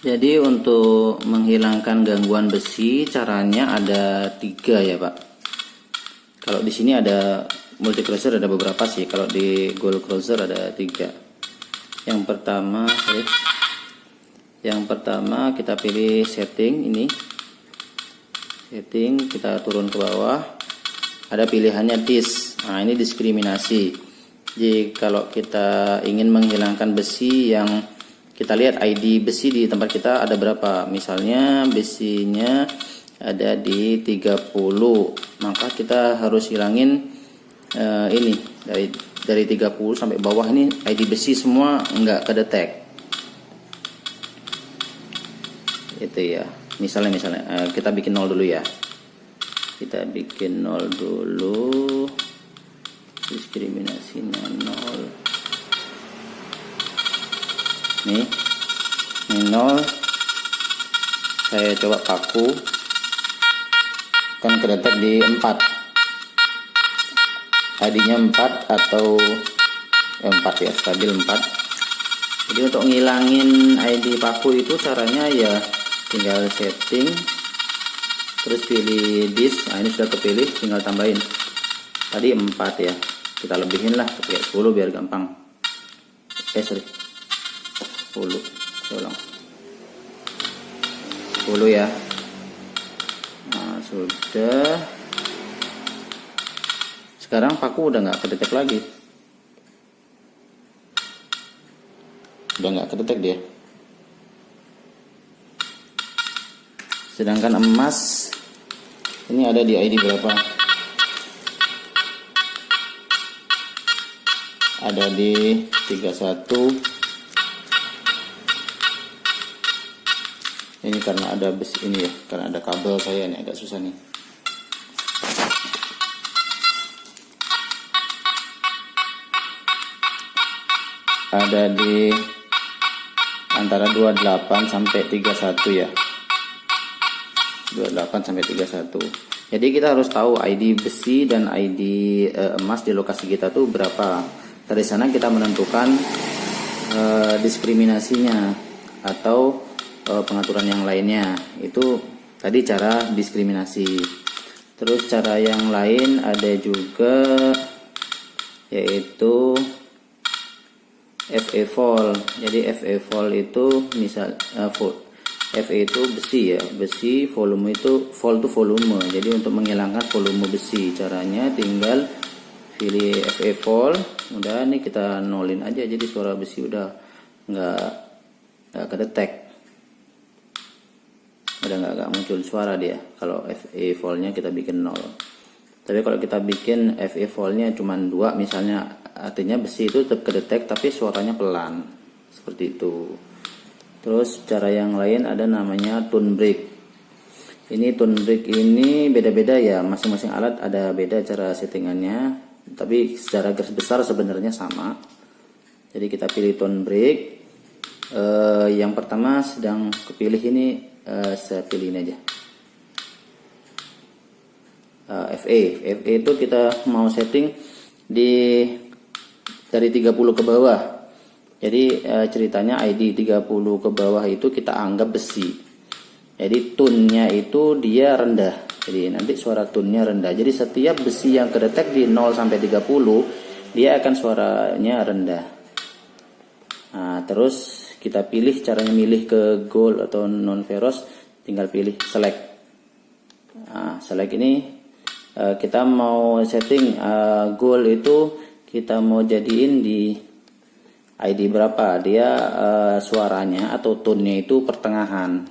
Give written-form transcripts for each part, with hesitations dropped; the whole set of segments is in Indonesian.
Jadi untuk menghilangkan gangguan besi caranya ada 3 ya Pak. Kalau di sini ada multi crosser ada beberapa sih. Kalau di gold crosser ada 3. Yang pertama kita pilih setting ini. Setting kita turun ke bawah. Ada pilihannya disk. Nah ini diskriminasi. Jadi kalau kita ingin menghilangkan besi yang kita lihat ID besi di tempat kita ada berapa. Misalnya besinya ada di 30, maka kita harus hilangin ini dari 30 sampai bawah ini ID besi semua enggak kedetek. Itu ya. Misalnya kita bikin 0 dulu ya. Kita bikin 0 dulu. Diskriminasinya 0. Nih 0. Saya coba paku, kan kedetek di 4, ID nya 4 atau 4 ya, stabil 4. Jadi untuk ngilangin ID paku itu caranya ya tinggal setting, terus pilih disk. Nah ini sudah kepilih, tinggal tambahin tadi 4 ya, kita lebihin lah pakai 10 biar gampang. 10, saya ulang 10 ya. Nah sudah, sekarang paku udah nggak kedetek lagi, udah nggak kedetek dia. Sedangkan emas ini ada di ID berapa, ada di 31. Ini karena ada besi ini ya, karena ada kabel saya ini agak susah nih. Ada di antara 28 sampai 31 ya. 28 sampai 31. Jadi kita harus tahu ID besi dan ID emas di lokasi kita tuh berapa. Dari sana kita menentukan diskriminasinya atau pengaturan yang lainnya. Itu tadi cara diskriminasi. Terus cara yang lain ada juga, yaitu FE vol. Jadi FE vol itu misal FE itu besi ya, besi, volume itu vol itu volume. Jadi untuk menghilangkan volume besi caranya tinggal pilih FE vol. Udah nih kita nolin aja, jadi suara besi udah nggak kedetek. Udah nggak muncul suara dia kalau FE volnya kita bikin 0. Tapi kalau kita bikin FE volnya cuma 2 misalnya, artinya besi itu tetap kedetek tapi suaranya pelan, seperti itu. Terus cara yang lain ada namanya tone break. Ini tone break ini beda-beda ya, masing-masing alat ada beda cara settingannya, tapi secara garis besar sebenarnya sama. Jadi kita pilih tone break. Yang pertama sedang kepilih ini, saya pilih ini aja, FE itu kita mau setting dari 30 ke bawah. Jadi ceritanya ID 30 ke bawah itu kita anggap besi. Jadi tone-nya itu dia rendah. Jadi nanti suara tone-nya rendah. Jadi setiap besi yang kedetek di 0 sampai 30 dia akan suaranya rendah. Nah, terus kita pilih caranya milih ke gold atau non ferrous, tinggal pilih select. Nah, select ini kita mau setting gold itu kita mau jadiin di ID berapa, dia suaranya atau tone-nya itu pertengahan.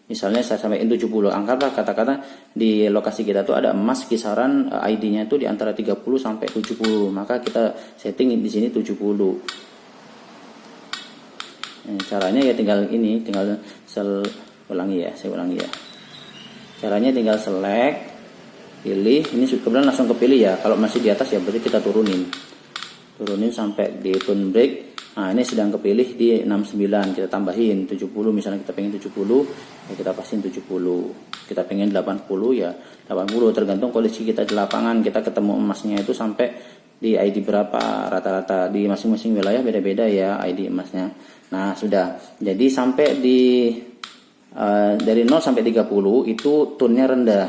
Misalnya saya sampaikan 70, anggaplah kata-kata di lokasi kita tuh ada emas kisaran ID-nya itu di antara 30 sampai 70, maka kita setting di sini 70. Caranya ya tinggal saya ulangi ya. Caranya tinggal select, pilih, ini kemudian langsung kepilih ya. Kalau masih di atas ya berarti kita turunin sampai di tone break. Nah ini sedang kepilih di 69, kita tambahin 70, misalnya kita pengen 70 ya kita pasin 70, kita pengen 80 ya 80, tergantung kondisi kita di lapangan. Kita ketemu emasnya itu sampai di ID berapa, rata-rata di masing-masing wilayah beda-beda ya ID emasnya. Nah sudah, jadi sampai di dari 0 sampai 30 itu tone-nya rendah,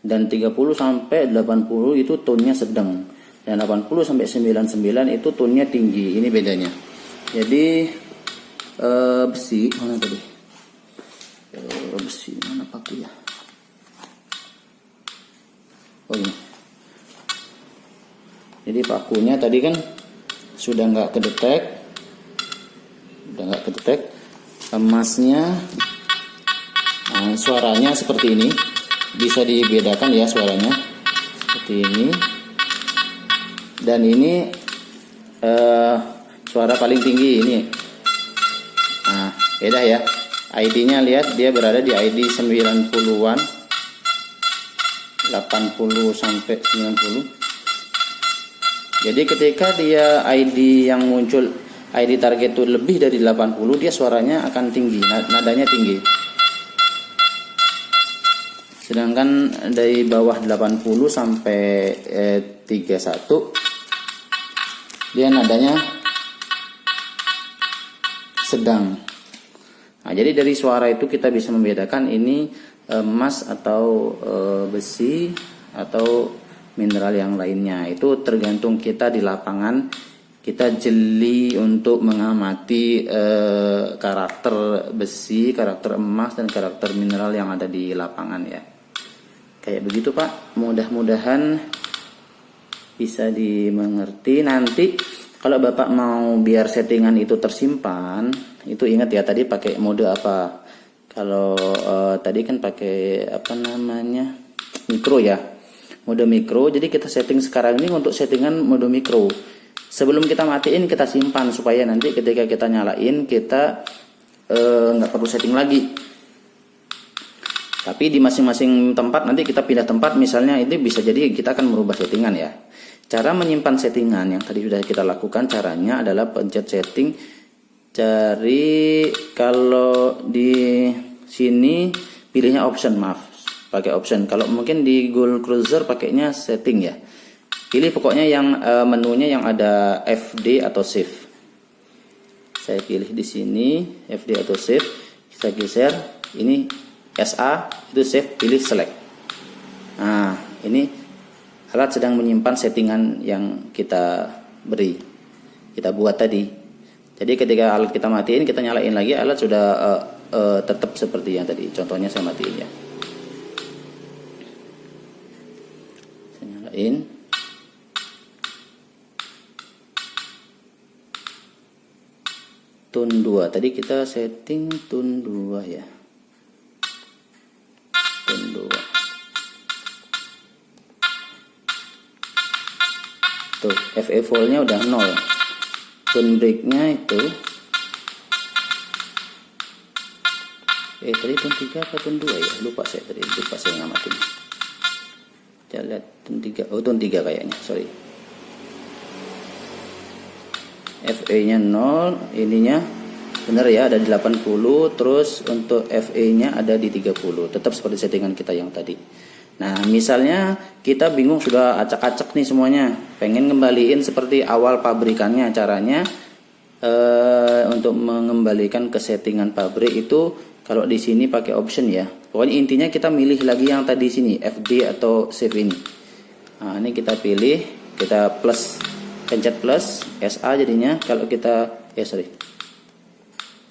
dan 30 sampai 80 itu tone-nya sedang, dan 80 sampai 99 itu tone-nya tinggi. Ini bedanya. Jadi besi mana tadi? Besi mana paku ya? Oh ini. Jadi pakunya tadi kan sudah nggak kedetek, emasnya. Nah, suaranya seperti ini, bisa dibedakan ya suaranya seperti ini, dan ini suara paling tinggi ini. Nah beda ya, ID-nya lihat dia berada di ID 90-an, 80 sampai 90. Jadi ketika dia ID yang muncul, ID target itu lebih dari 80, dia suaranya akan tinggi, nadanya tinggi. Sedangkan dari bawah 80 sampai 31 dia nadanya sedang. Nah, jadi dari suara itu kita bisa membedakan ini emas atau besi atau mineral yang lainnya. Itu tergantung kita di lapangan, kita jeli untuk mengamati karakter besi, karakter emas, dan karakter mineral yang ada di lapangan ya. Kayak begitu Pak, mudah-mudahan bisa dimengerti. Nanti kalau Bapak mau biar settingan itu tersimpan, itu ingat ya tadi pakai mode apa. Kalau tadi kan pakai apa namanya, mikro ya, mode mikro. Jadi kita setting sekarang ini untuk settingan mode mikro. Sebelum kita matiin kita simpan, supaya nanti ketika kita nyalain kita nggak perlu setting lagi. Tapi di masing-masing tempat nanti kita pindah tempat, misalnya ini bisa jadi kita akan merubah settingan ya. Cara menyimpan settingan yang tadi sudah kita lakukan, caranya adalah pencet setting, cari, kalau di sini pilihnya option, pakai option. Kalau mungkin di Google Cruiser pakainya setting ya. Pilih pokoknya yang menunya yang ada FD atau save. Saya pilih di sini FD atau save. Kita geser ini SA, itu save, pilih select. Nah, ini alat sedang menyimpan settingan yang kita beri, kita buat tadi. Jadi ketika alat kita matiin, kita nyalain lagi, alat sudah tetap seperti yang tadi. Contohnya saya matiin ya. Saya nyalain. Tune 2. Tadi kita setting tune 2 ya. Tune 2. Tuh, FE voltnya udah 0. Tune breaknya itu tadi tune 3 apa tune 2 ya? Lupa saya ngamatin. Kita lihat tune 3. Oh, tune 3 kayaknya, sorry. FE-nya 0, ininya benar ya, ada di 80, terus untuk FE-nya ada di 30. Tetap seperti settingan kita yang tadi. Nah, misalnya kita bingung, sudah acak-acak nih semuanya, pengen ngembaliin seperti awal pabrikannya. Caranya untuk mengembalikan ke settingan pabrik itu kalau di sini pakai option ya. Pokoknya intinya kita milih lagi yang tadi sini, FD atau save ini. Nah, ini kita pilih, kita plus, pencet plus, SA jadinya. Kalau kita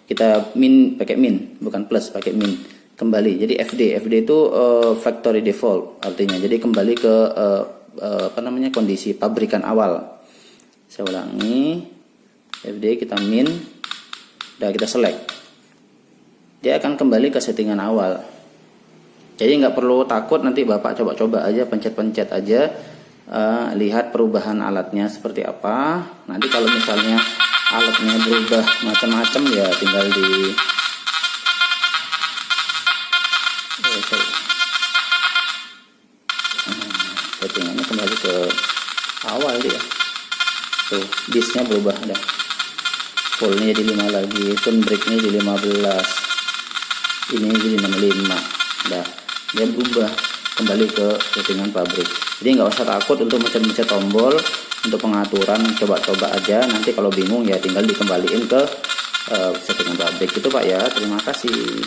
kita min, pakai min, bukan plus, pakai min. Kembali, jadi FD itu factory default artinya. Jadi kembali ke kondisi pabrikan awal. Saya ulangi, FD kita min, udah kita select, dia akan kembali ke settingan awal. Jadi nggak perlu takut, nanti Bapak coba-coba aja, pencet-pencet aja, lihat perubahan alatnya seperti apa. Nanti kalau misalnya alatnya berubah macam-macam ya tinggal di settingannya kembali ke awal dia. Tuh, disknya berubah, ada fullnya jadi 5 lagi, tune breaknya jadi 15, ini jadi 65, udah dia berubah kembali ke settingan pabrik. Jadi nggak usah takut untuk mencet-mencet tombol, Untuk pengaturan coba-coba aja, nanti kalau bingung ya tinggal dikembaliin ke settingan pabrik itu Pak ya. Terima kasih.